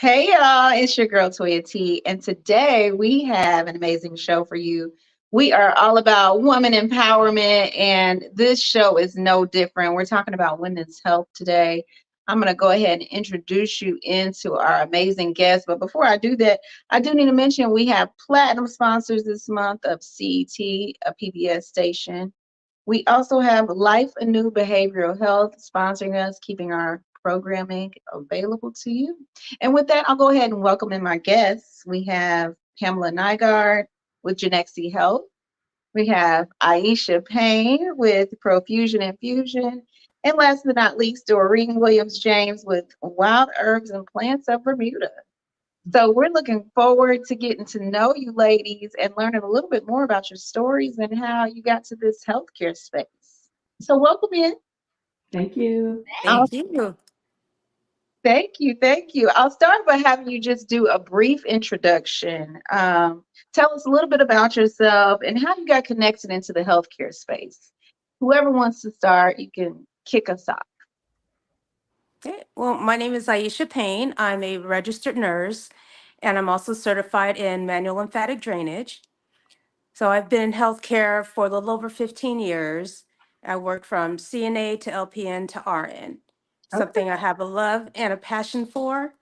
Hey y'all, it's your girl Toyia T, and today we have an amazing show for you. We are all about woman empowerment, and this show is no different. We're talking about women's health today. I'm going to go ahead and introduce you into our amazing guest. But before I do that, I do need to mention we have platinum sponsors this month of CET, a PBS station. We also have Life Anew Behavioral Health sponsoring us, keeping our programming available to you. And with that, I'll go ahead and welcome in my guests. We have Pamela Nygaard with Genexi Health. We have Aisha Payne with Profusion Infusion. And last but not least, Doreen Williams James with Wild Herbs and Plants of Bermuda. So we're looking forward to getting to know you ladies and learning a little bit more about your stories and how you got to this healthcare space. So welcome in. Thank you. I'll, Thank you. thank you. I'll start by having you just do a brief introduction. Tell us a little bit about yourself and how you got connected into the healthcare space. Whoever wants to start, you can kick us off. Okay. Well, my name is Aisha Payne. I'm a registered nurse, and I'm also certified in manual lymphatic drainage. So I've been in healthcare for a little over 15 years. I worked from CNA to LPN to RN, Okay. something I have a love and a passion for.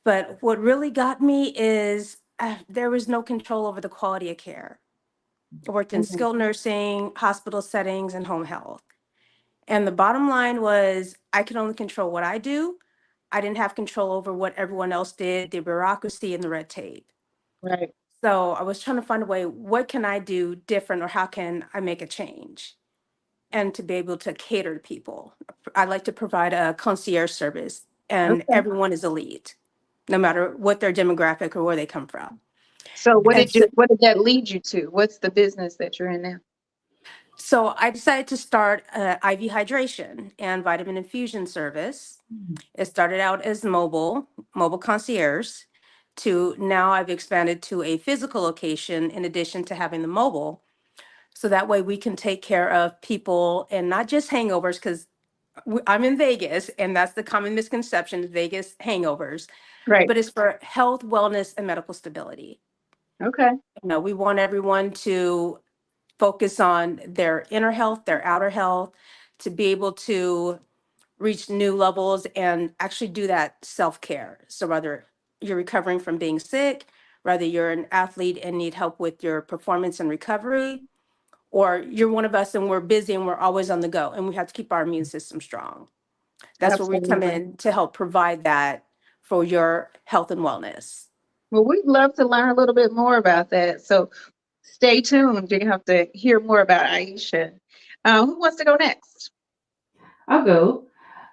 But what really got me is there was no control over the quality of care. I worked in Mhm. skilled nursing, hospital settings, and home health. And the bottom line was I could only control what I do. I didn't have control over what everyone else did, the bureaucracy and the red tape. Right. So I was trying to find a way, what can I do different or how can I make a change? And to be able to cater to people. I like to provide a concierge service and Okay. everyone is elite, no matter what their demographic or where they come from. So And so, what did that lead you to? What's the business that you're in now? so I decided to start IV hydration and vitamin infusion service. It started out as mobile concierge, to now I've expanded to a physical location in addition to having the mobile. So that way we can take care of people and not just hangovers, because I'm in Vegas and that's the common misconception, Vegas hangovers, Right. but it's for health, wellness, and medical stability. Okay. We want everyone to focus on their inner health, their outer health, to be able to reach new levels and actually do that self-care. So whether you're recovering from being sick, whether you're an athlete and need help with your performance and recovery, or you're one of us and we're busy and we're always on the go and we have to keep our immune system strong. That's where we come Absolutely. in to help provide that for your health and wellness. Well, we'd love to learn a little bit more about that. So stay tuned. You have to hear more about Aisha. Who wants to go next? I'll go.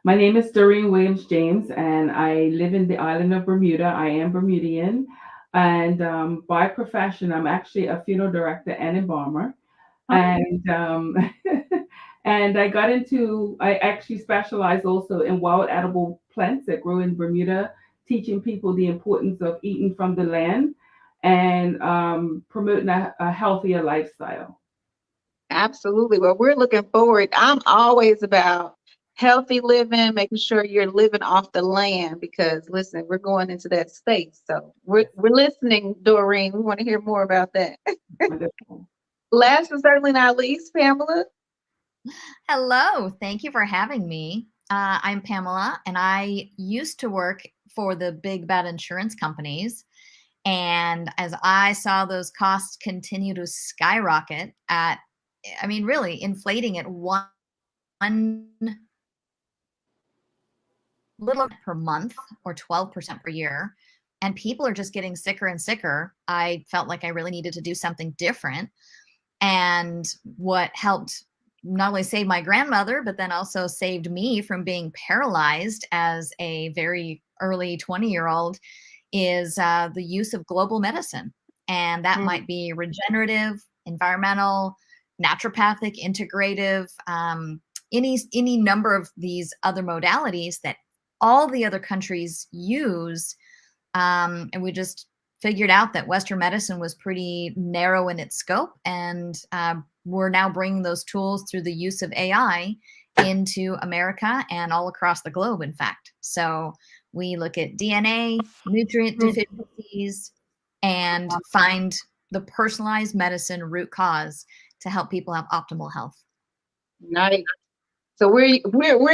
My name is Doreen Williams James, and I live in the island of Bermuda. I am Bermudian. And by profession, I'm actually a funeral director and embalmer. Oh, And and I actually specialize also in wild edible plants that grow in Bermuda, teaching people the importance of eating from the land and promoting a healthier lifestyle. absolutely. Well, we're looking forward. I'm always about healthy living, making sure you're living off the land because listen, we're going into that space. So we're listening, Doreen. We want to hear more about that. Wonderful. Last but certainly not least, Pamela. Hello, thank you for having me. I'm Pamela, and I used to work for the big bad insurance companies. And as I saw those costs continue to skyrocket really inflating at one little per month or 12% per year, and people are just getting sicker and sicker, I felt like I really needed to do something different. And what helped not only save my grandmother, but then also saved me from being paralyzed as a very early 20-year-old is the use of global medicine. And that Mm, might be regenerative, environmental, naturopathic, integrative, any number of these other modalities that all the other countries use. And we just figured out that Western medicine was pretty narrow in its scope. And we're now bringing those tools through the use of AI into America and all across the globe, in fact. So We look at DNA, nutrient deficiencies, and find the personalized medicine root cause to help people have optimal health. Nice. So we're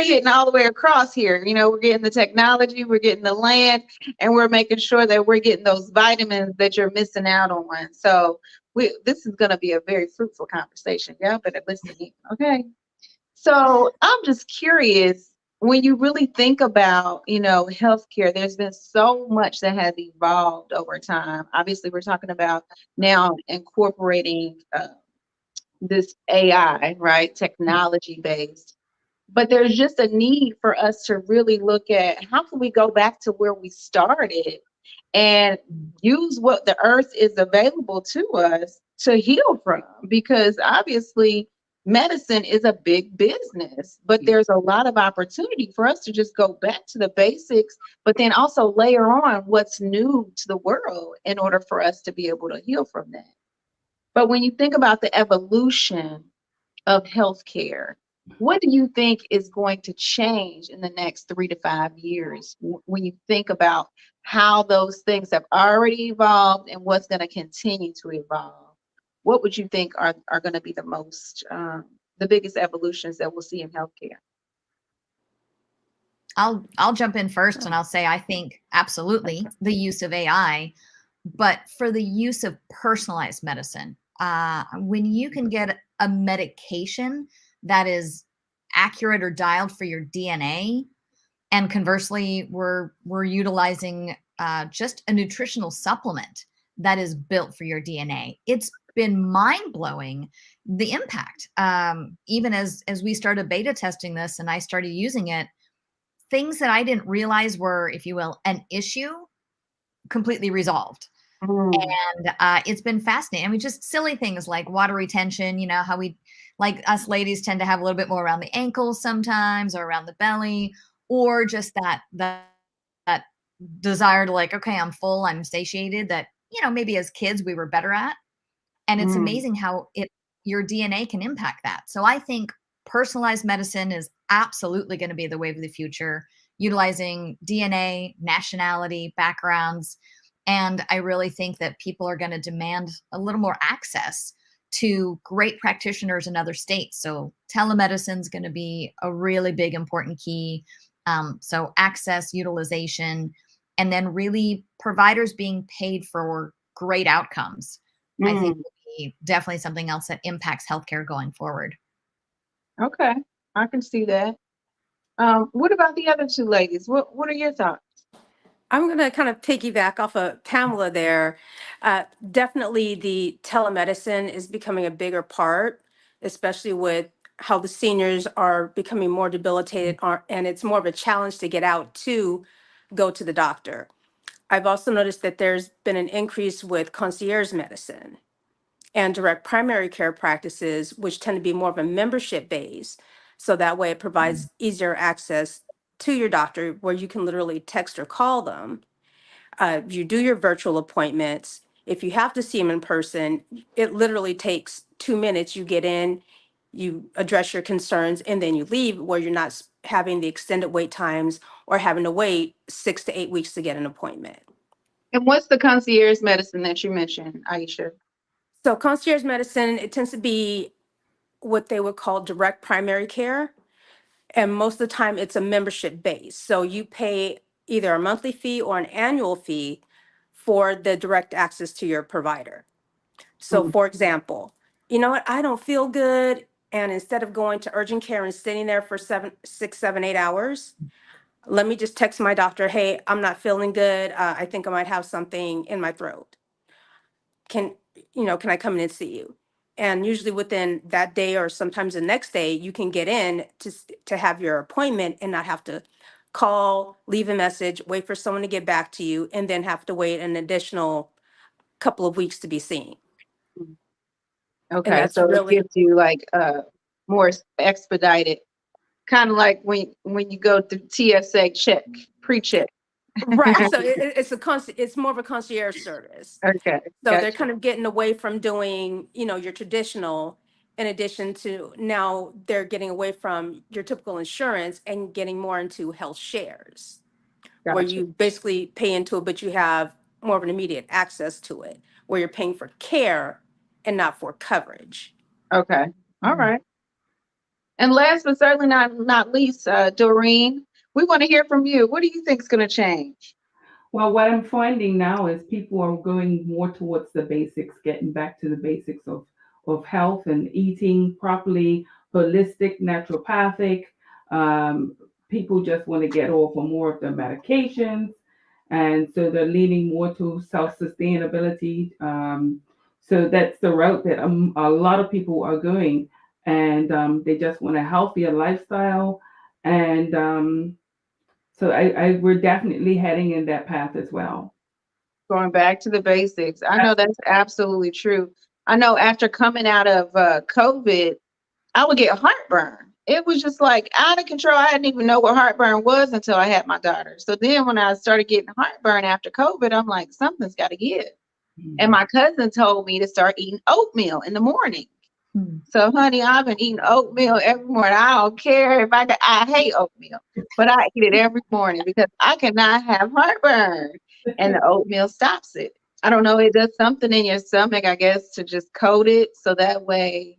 hitting all the way across here. We're getting the technology, we're getting the land, and we're making sure that we're getting those vitamins that you're missing out on. So this is going to be a very fruitful conversation. Y'all better listen in, okay? So I'm just curious, when you really think about, healthcare, there's been so much that has evolved over time. Obviously, we're talking about now incorporating this AI, right? Technology based. But there's just a need for us to really look at how can we go back to where we started and use what the earth is available to us to heal from, because obviously medicine is a big business, but there's a lot of opportunity for us to just go back to the basics, but then also layer on what's new to the world in order for us to be able to heal from that. But when you think about the evolution of healthcare, what do you think is going to change in the next 3 to 5 years when you think about how those things have already evolved and what's going to continue to evolve? What would you think are going to be the biggest evolutions that we'll see in healthcare? I'll jump in first and I'll say I think absolutely the use of AI, but for the use of personalized medicine, when you can get a medication that is accurate or dialed for your DNA, and conversely, we're utilizing just a nutritional supplement that is built for your DNA. It's been mind blowing the impact. Even as we started beta testing this and I started using it, things that I didn't realize were, if you will, an issue completely resolved. And it's been fascinating. I mean, just silly things like water retention, how we, like us ladies, tend to have a little bit more around the ankles sometimes or around the belly, or just that desire to like, okay, I'm full, I'm satiated, that, maybe as kids we were better at. And it's amazing how your DNA can impact that. So I think personalized medicine is absolutely going to be the wave of the future, utilizing DNA, nationality, backgrounds. And I really think that people are going to demand a little more access to great practitioners in other states. So telemedicine is going to be a really big, important key. So access, utilization, and then really providers being paid for great outcomes, I think will be definitely something else that impacts healthcare going forward. Okay, I can see that. What about the other two ladies? What are your thoughts? I'm going to kind of piggyback off of Pamela there. Definitely the telemedicine is becoming a bigger part, especially with how the seniors are becoming more debilitated, and it's more of a challenge to get out to go to the doctor. I've also noticed that there's been an increase with concierge medicine and direct primary care practices, which tend to be more of a membership base. So that way it provides easier access to your doctor where you can literally text or call them. You do your virtual appointments. If you have to see them in person, it literally takes 2 minutes. You get in, you address your concerns, and then you leave, where you're not having the extended wait times or having to wait 6 to 8 weeks to get an appointment. And what's the concierge medicine that you mentioned, Aisha? So concierge medicine, it tends to be what they would call direct primary care. And most of the time it's a membership base. So you pay either a monthly fee or an annual fee for the direct access to your provider. So for example, you know what, I don't feel good. And instead of going to urgent care and sitting there for 6, 7, 8 hours, let me just text my doctor, hey, I'm not feeling good. I think I might have something in my throat. Can I come in and see you? And usually within that day or sometimes the next day, you can get in to have your appointment and not have to call, leave a message, wait for someone to get back to you, and then have to wait an additional couple of weeks to be seen. And Okay, that's so it really gives you like more expedited, kind of like when you go through TSA check, pre-check. right. So it's more of a concierge service. Okay, So they're gotcha. kind of getting away from doing, your traditional, in addition to now they're getting away from your typical insurance and getting more into health shares, where Gotcha. you basically pay into it, but you have more of an immediate access to it, where you're paying for care and not for coverage. Okay. All Mm. right. And last but certainly not least, Doreen, we want to hear from you. What do you think is going to change? Well, what I'm finding now is people are going more towards the basics, getting back to the basics of health and eating properly, holistic, naturopathic. Um, People just want to get off of more of their medications. And so they're leaning more to self sustainability. So that's the route that a lot of people are going. And they just want a healthier lifestyle. And so we're definitely heading in that path as well. Going back to the basics. I know that's absolutely true. I know after coming out of COVID, I would get heartburn. It was just like out of control. I didn't even know what heartburn was until I had my daughter. So then when I started getting heartburn after COVID, I'm like, something's got to give. And Mhm. my cousin told me to start eating oatmeal in the morning. Hmm. So, honey, I've been eating oatmeal every morning. I don't care if I hate oatmeal, but I eat it every morning because I cannot have heartburn, and the oatmeal stops it. I don't know. It does something in your stomach, I guess, to just coat it so that way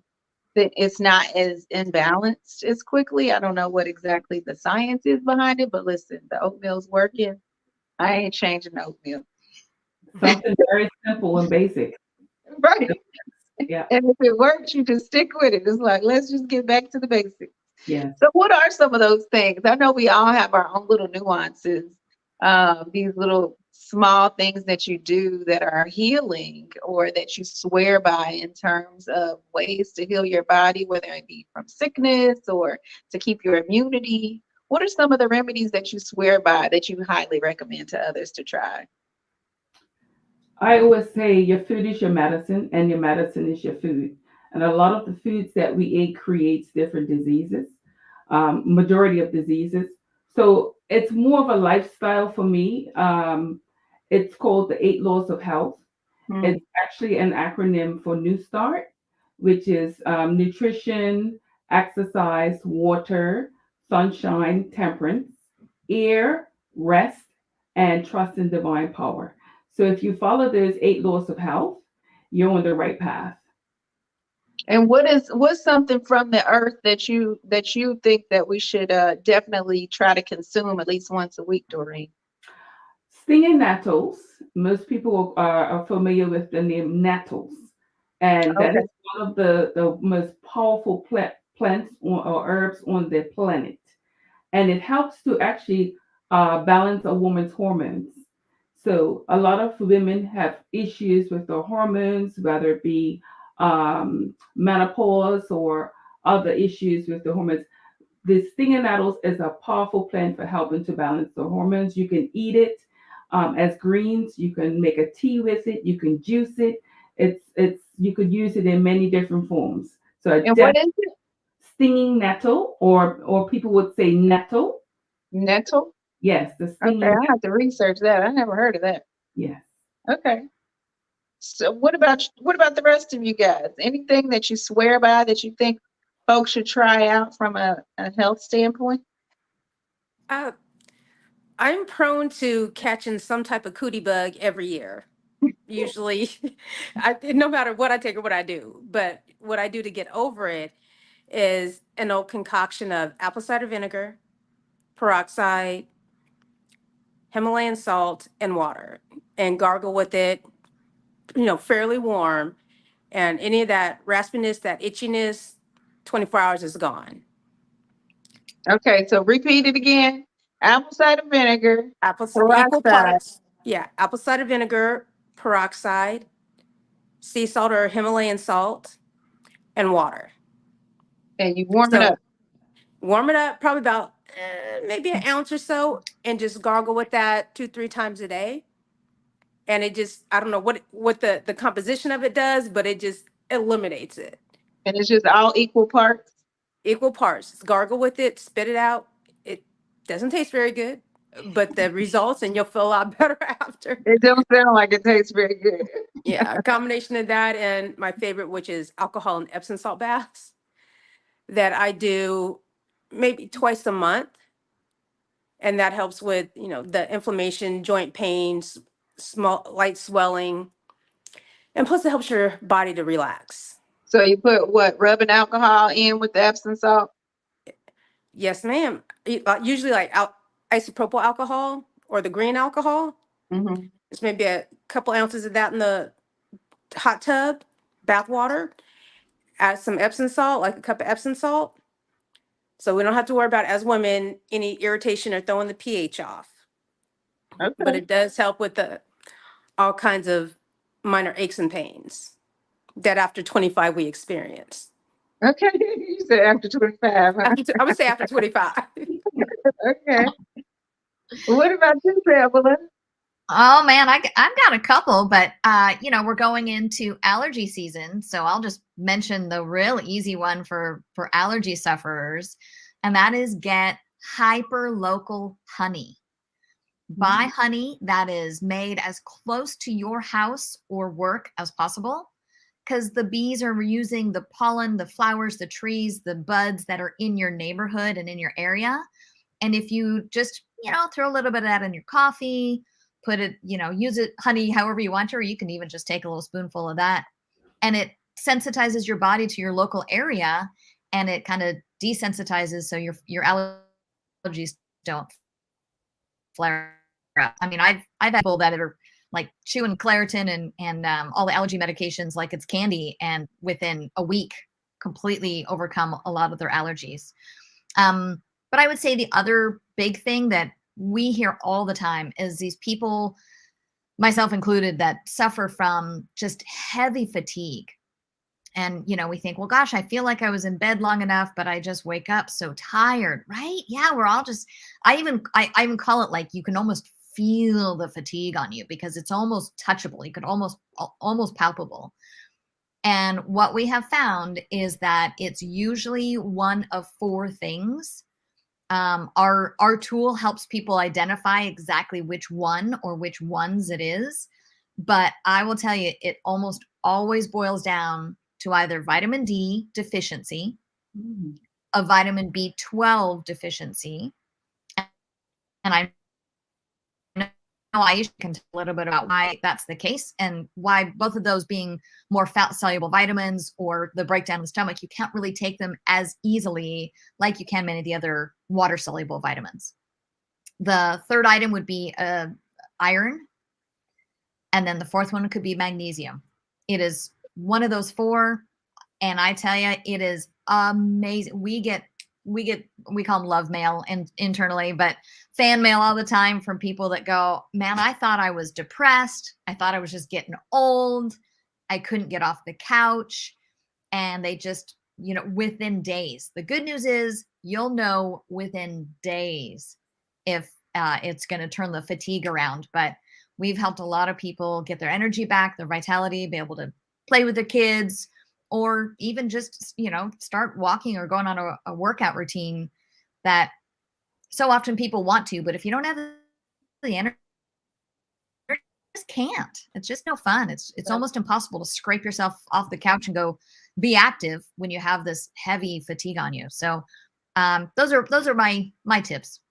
that it's not as imbalanced as quickly. I don't know what exactly the science is behind it, but listen, the oatmeal's working. I ain't changing oatmeal. Something very simple and basic. Right. Yeah. And if it works, you just stick with it. It's like, let's just get back to the basics. Yes. So, what are some of those things? I know we all have our own little nuances, these little small things that you do that are healing or that you swear by in terms of ways to heal your body, whether it be from sickness or to keep your immunity. What are some of the remedies that you swear by that you highly recommend to others to try? I always say your food is your medicine and your medicine is your food. And a lot of the foods that we eat creates different diseases, majority of diseases. So it's more of a lifestyle for me. It's called the 8 Laws of Health. Hmm. It's actually an acronym for New Start, which is nutrition, exercise, water, sunshine, temperance, air, rest, and trust in divine power. So if you follow those 8 laws of health, you're on the right path. And what's something from the earth that you think that we should definitely try to consume at least once a week, Doreen? Stinging nettles, most people are familiar with the name nettles, and that Okay. is one of the most powerful plants or herbs on the planet. And it helps to actually balance a woman's hormones. So a lot of women have issues with their hormones, whether it be menopause or other issues with the hormones. The stinging nettles is a powerful plant for helping to balance the hormones. You can eat it as greens. You can make a tea with it. You can juice it. It's you could use it in many different forms. So a And what is it? stinging nettle, or people would say nettle. Nettle? Yes, the Okay, stinging. I have to research that. I never heard of that. Yes. Okay. So what about the rest of you guys? Anything that you swear by that you think folks should try out from a health standpoint? Uh, I'm prone to catching some type of cootie bug every year. Usually, no matter what I take or what I do. But what I do to get over it is an old concoction of apple cider vinegar, peroxide, Himalayan salt, and water, and gargle with it, fairly warm. And any of that raspiness, that itchiness, 24 hours is gone. Okay, so repeat it again. Apple cider vinegar, Equal peroxide, parts, yeah, apple cider vinegar, peroxide, sea salt or Himalayan salt, and water. and you warm it So up. warm it up probably about maybe an ounce or so, and just gargle with that 2, 3 times a day. And it just, I don't know what the composition of it does, but it just eliminates it. And it's just all equal parts. Equal parts. Just gargle with it, spit it out. It doesn't taste very good, but the results, and you'll feel a lot better after. It don't sound like it tastes very good. Yeah, a combination of that and my favorite, which is alcohol and Epsom salt baths that I do maybe twice a month. And that helps with, the inflammation, joint pains, small light swelling, and plus it helps your body to relax. So you put what, rubbing alcohol in with the Epsom salt? Yes, ma'am. Usually like isopropyl alcohol or the green alcohol. Mm-hmm. It's maybe a couple ounces of that in the hot tub, bath water. Add some Epsom salt, like a cup of Epsom salt. So we don't have to worry about, as women, any irritation or throwing the pH off. But Okay. it does help with all kinds of minor aches and pains that after 25 we experience. Okay. You said after 25. Huh? I would say after 25. Okay. What about you, Pamela? Oh man, I've got a couple, but we're going into allergy season, so I'll just mention the real easy one for allergy sufferers, and that is get hyper local honey. Buy honey that is made as close to your house or work as possible, because the bees are using the pollen, the flowers, the trees, the buds that are in your neighborhood and in your area. And if you just, throw a little bit of that in your coffee, put it, use it, honey, however you want to, or you can even just take a little spoonful of that. And it sensitizes your body to your local area, and it kind of desensitizes so your allergies don't flare up. I mean, I've had people that are like chewing Claritin and all the allergy medications like it's candy, and within a week completely overcome a lot of their allergies. But I would say the other big thing that we hear all the time is these people, myself included, that suffer from just heavy fatigue. And, we think, well, gosh, I feel like I was in bed long enough, but I just wake up so tired, right? Yeah, we're all just, I even call it like you can almost feel the fatigue on you because it's almost touchable. You could almost palpable. And what we have found is that it's usually one of four things. Our tool helps people identify exactly which one or which ones it is. But I will tell you, it almost always boils down to either vitamin D deficiency, a vitamin B12 deficiency. And I know I can tell a little bit about why that's the case and why both of those being more fat soluble vitamins or the breakdown of the stomach, you can't really take them as easily like you can many of the other water soluble vitamins. The third item would be iron. And then the fourth one could be magnesium. It is one of those four. And I tell you, it is amazing. We call them love mail internally, but fan mail all the time from people that go, man, I thought I was depressed. I thought I was just getting old. I couldn't get off the couch. And they just, within days. The good news is you'll know within days if it's going to turn the fatigue around. But we've helped a lot of people get their energy back, their vitality, be able to play with their kids, or even just, start walking or going on a workout routine that so often people want to, but if you don't have the energy, you just can't. It's just no fun. It's almost impossible to scrape yourself off the couch and go be active when you have this heavy fatigue on you. So those are my tips.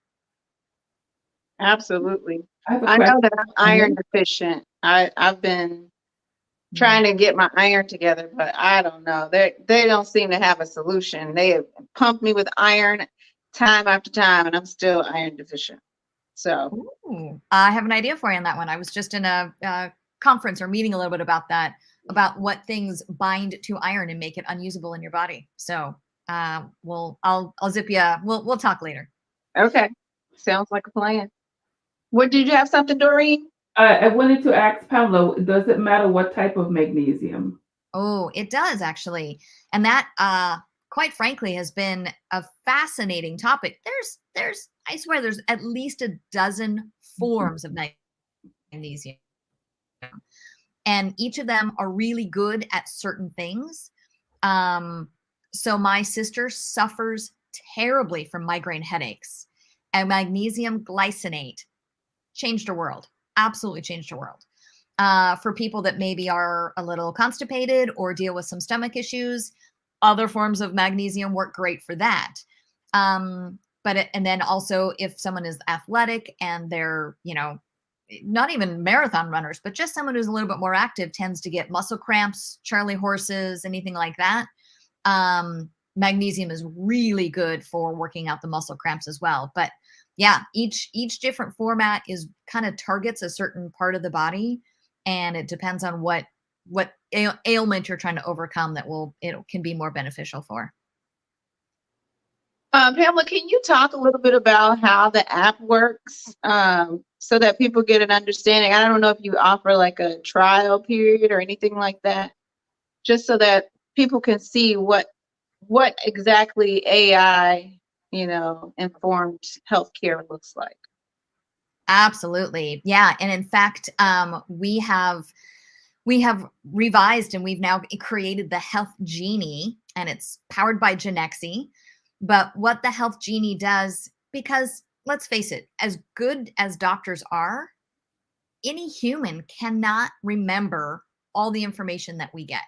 Absolutely. I have a I know question. that I'm iron deficient. I've been trying to get my iron together, but I don't know. They don't seem to have a solution. They have pumped me with iron time after time, and I'm still iron deficient. So, Ooh, I have an idea for you on that one. I was just in a conference or meeting a little bit about that, about what things bind to iron and make it unusable in your body. So, I'll zip you. We'll talk later. okay, sounds like a plan. What did you have something, Doreen? I wanted to ask Pamela, does it matter what type of magnesium? Oh, it does actually. And that quite frankly has been a fascinating topic. There's I swear there's at least a dozen forms of magnesium. And each of them are really good at certain things. So my sister suffers terribly from migraine headaches, and magnesium glycinate changed her world. Absolutely changed her world. For people that maybe are a little constipated or deal with some stomach issues, other forms of magnesium work great for that. And then also if someone is athletic and they're, not even marathon runners, but just someone who's a little bit more active tends to get muscle cramps, Charlie horses, anything like that. Magnesium is really good for working out the muscle cramps as well. But yeah, each different format is kind of targets a certain part of the body, and it depends on what ailment you're trying to overcome that it can be more beneficial for. Pamela, can you talk a little bit about how the app works, so that people get an understanding? I don't know if you offer like a trial period or anything like that, just so that people can see what exactly AI, informed healthcare looks like. Absolutely. Yeah. And in fact, we have revised and we've now created the Health Genie, and it's powered by Genexi. But what the Health Genie does, because let's face it, as good as doctors are, any human cannot remember all the information that we get.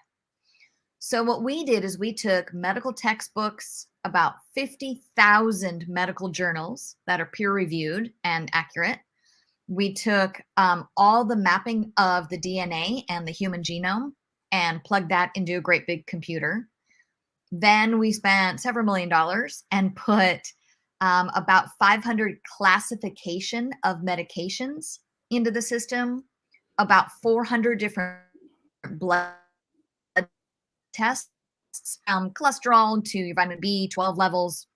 So what we did is we took medical textbooks, about 50,000 medical journals that are peer reviewed and accurate. We took all the mapping of the DNA and the human genome and plugged that into a great big computer. Then we spent several $1 million and put about 500 classification of medications into the system, about 400 different blood tests, cholesterol to your vitamin B12 levels,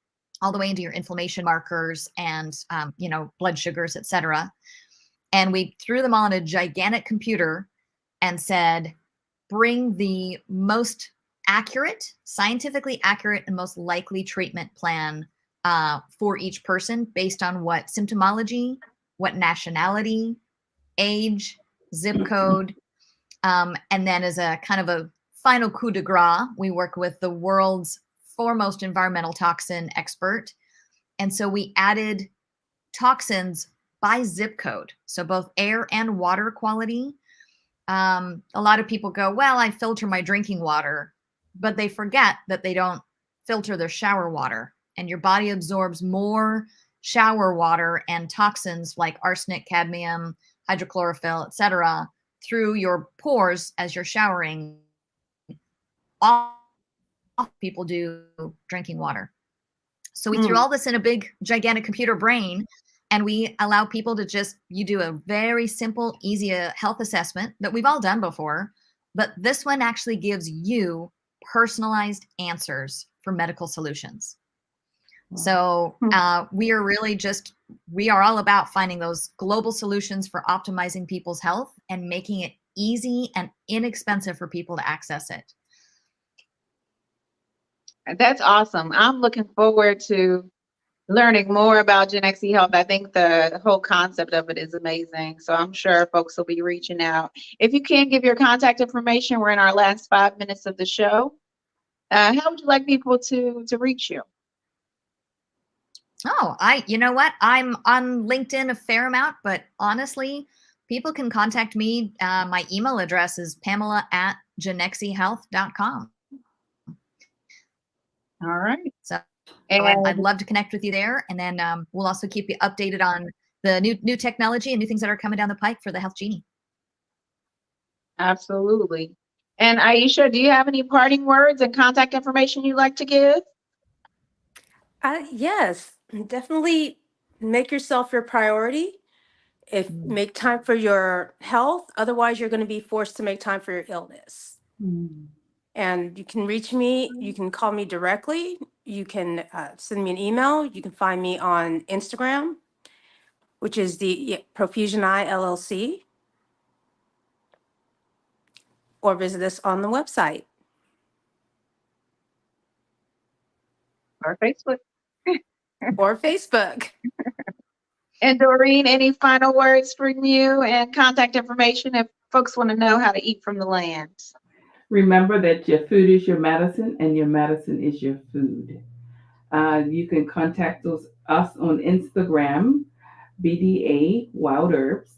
all the way into your inflammation markers and blood sugars, etc. And we threw them all in a gigantic computer and said, bring the most accurate, scientifically accurate, and most likely treatment plan for each person based on what symptomology, what nationality, age, zip code. And then as a kind of a final coup de grace, we work with the world's foremost environmental toxin expert. And so we added toxins by zip code. So both air and water quality. A lot of people go, well, I filter my drinking water, but they forget that they don't filter their shower water. And your body absorbs more shower water and toxins like arsenic, cadmium, hydrochlorophyll, etc., through your pores as you're showering. All people do drinking water. So we threw all this in a big, gigantic computer brain, and we allow people to you do a very simple, easy health assessment that we've all done before, but this one actually gives you personalized answers for medical solutions. So we are all about finding those global solutions for optimizing people's health and making it easy and inexpensive for people to access it. That's awesome. I'm looking forward to learning more about Genexi Health. I think the whole concept of it is amazing. So I'm sure folks will be reaching out. If you can give your contact information, we're in our last 5 minutes of the show. How would you like people to reach you? Oh, you know what? I'm on LinkedIn a fair amount, but honestly, people can contact me. My email address is pamela@genexihealth.com. All right. So I'd love to connect with you there. And then we'll also keep you updated on the new technology and new things that are coming down the pike for the Health Genie. Absolutely. And Aisha, do you have any parting words and contact information you'd like to give? Yes, definitely make yourself your priority. Make time for your health. Otherwise, you're going to be forced to make time for your illness. And you can reach me. You can call me directly. You can send me an email. You can find me on Instagram, which is the Profusion Eye LLC, or visit us on the website. Or Facebook. Or Facebook. And Doreen, any final words from you and contact information if folks want to know how to eat from the land? Remember that your food is your medicine and your medicine is your food. You can contact us on Instagram, BDA Wild Herbs,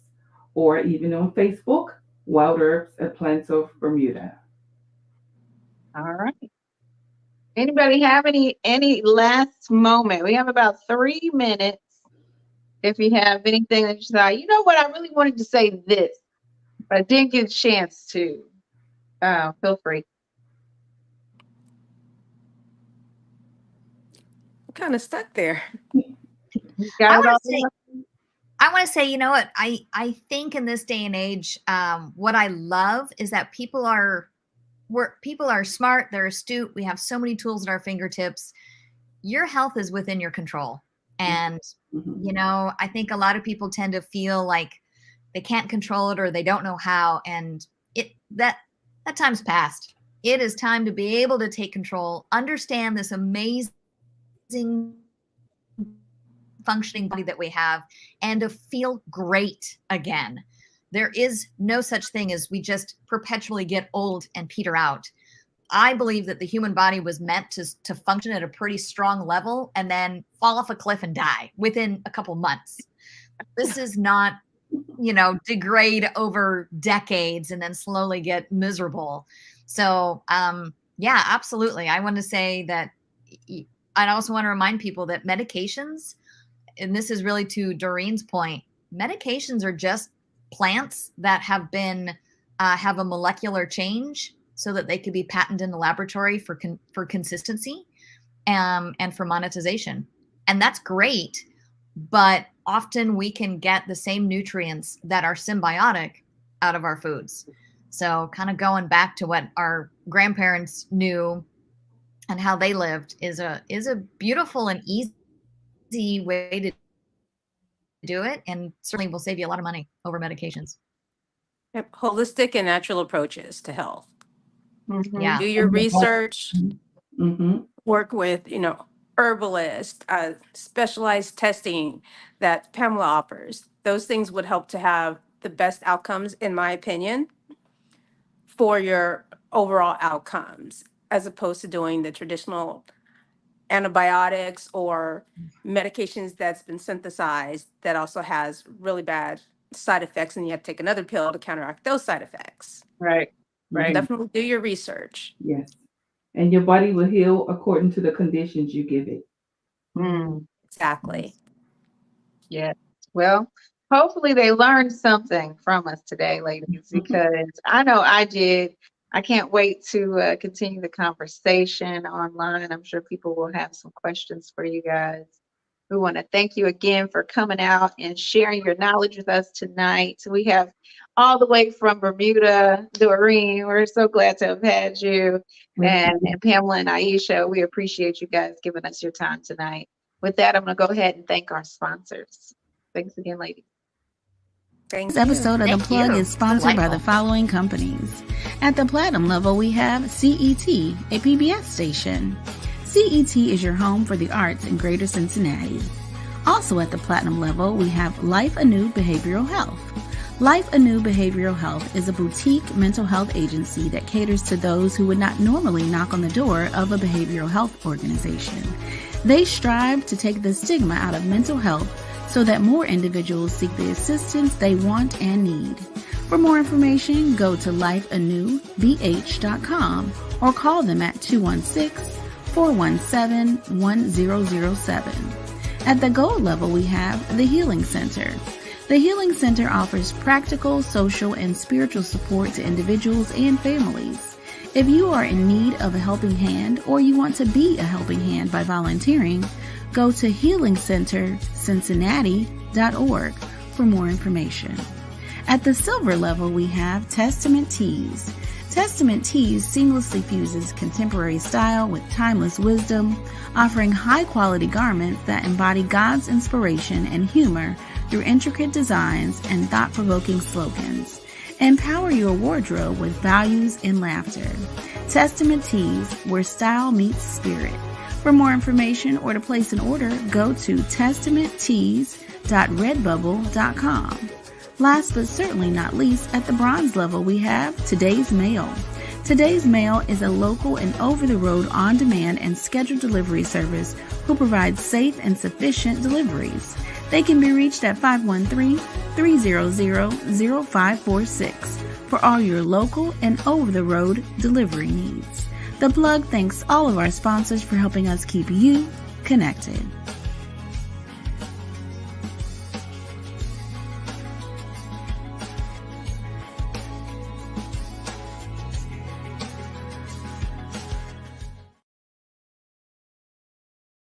or even on Facebook, Wild Herbs and Plants of Bermuda. All right. Anybody have any last moment? We have about 3 minutes. If you have anything that you say, you know what, I really wanted to say this, but I didn't get a chance to. Feel free. I'm kind of stuck there. You got it all. I want to say, you know what? I think in this day and age, what I love is that people are smart, they're astute. We have so many tools at our fingertips. Your health is within your control. And, you know, I think a lot of people tend to feel like they can't control it or they don't know how. And that time's past. It is time to be able to take control, understand this amazing functioning body that we have, and to feel great again. There is no such thing as we just perpetually get old and peter out. I believe that the human body was meant to function at a pretty strong level and then fall off a cliff and die within a couple months. This is not, you know, degrade over decades and then slowly get miserable. So, yeah, absolutely. I want to say that I'd also want to remind people that medications, and this is really to Doreen's point, medications are just plants that have been have a molecular change so that they could be patented in the laboratory for consistency and for monetization. And that's great, but often we can get the same nutrients that are symbiotic out of our foods. So kind of going back to what our grandparents knew and how they lived is a beautiful and easy way to do it, and certainly will save you a lot of money over medications. Yep. Holistic and natural approaches to health. Yeah. Do your research, Mm-hmm. work with, you know, herbalists, specialized testing that Pamela offers. Those things would help to have the best outcomes, in my opinion, for your overall outcomes, as opposed to doing the traditional antibiotics or medications that's been synthesized that also has really bad side effects, and you have to take another pill to counteract those side effects. Right. Definitely do your research. Yes. And your body will heal according to the conditions you give it. Exactly. Yeah. Well, hopefully they learned something from us today, ladies, because I know I did. I can't wait to continue the conversation online. I'm sure people will have some questions for you guys. We want to thank you again for coming out and sharing your knowledge with us tonight. We have all the way from Bermuda, Doreen. We're so glad to have had you. And Pamela and Aisha, we appreciate you guys giving us your time tonight. With that, I'm going to go ahead and thank our sponsors. Thanks again, ladies. Thank This episode you. of The Plug is sponsored by the following companies. At the Platinum level, we have CET, a PBS station. CET is your home for the arts in Greater Cincinnati. Also at the Platinum level, we have Life Anew Behavioral Health. Life Anew Behavioral Health is a boutique mental health agency that caters to those who would not normally knock on the door of a behavioral health organization. They strive to take the stigma out of mental health so that more individuals seek the assistance they want and need. For more information, go to lifeanewbh.com or call them at 216-417-1007. At the gold level, we have the Healing Center. The Healing Center offers practical, social, and spiritual support to individuals and families. If you are in need of a helping hand or you want to be a helping hand by volunteering, go to healingcentercincinnati.org for more information. At the silver level, we have Testament Tees. Testament Tees seamlessly fuses contemporary style with timeless wisdom, offering high-quality garments that embody God's inspiration and humor through intricate designs and thought-provoking slogans. Empower your wardrobe with values and laughter. Testament Tees, where style meets spirit. For more information or to place an order, go to testamenttees.redbubble.com. Last but certainly not least, at the bronze level, we have Today's Mail. Today's Mail is a local and over-the-road, on-demand, and scheduled delivery service who provides safe and sufficient deliveries. They can be reached at 513-300-0546 for all your local and over-the-road delivery needs. The Plug thanks all of our sponsors for helping us keep you connected.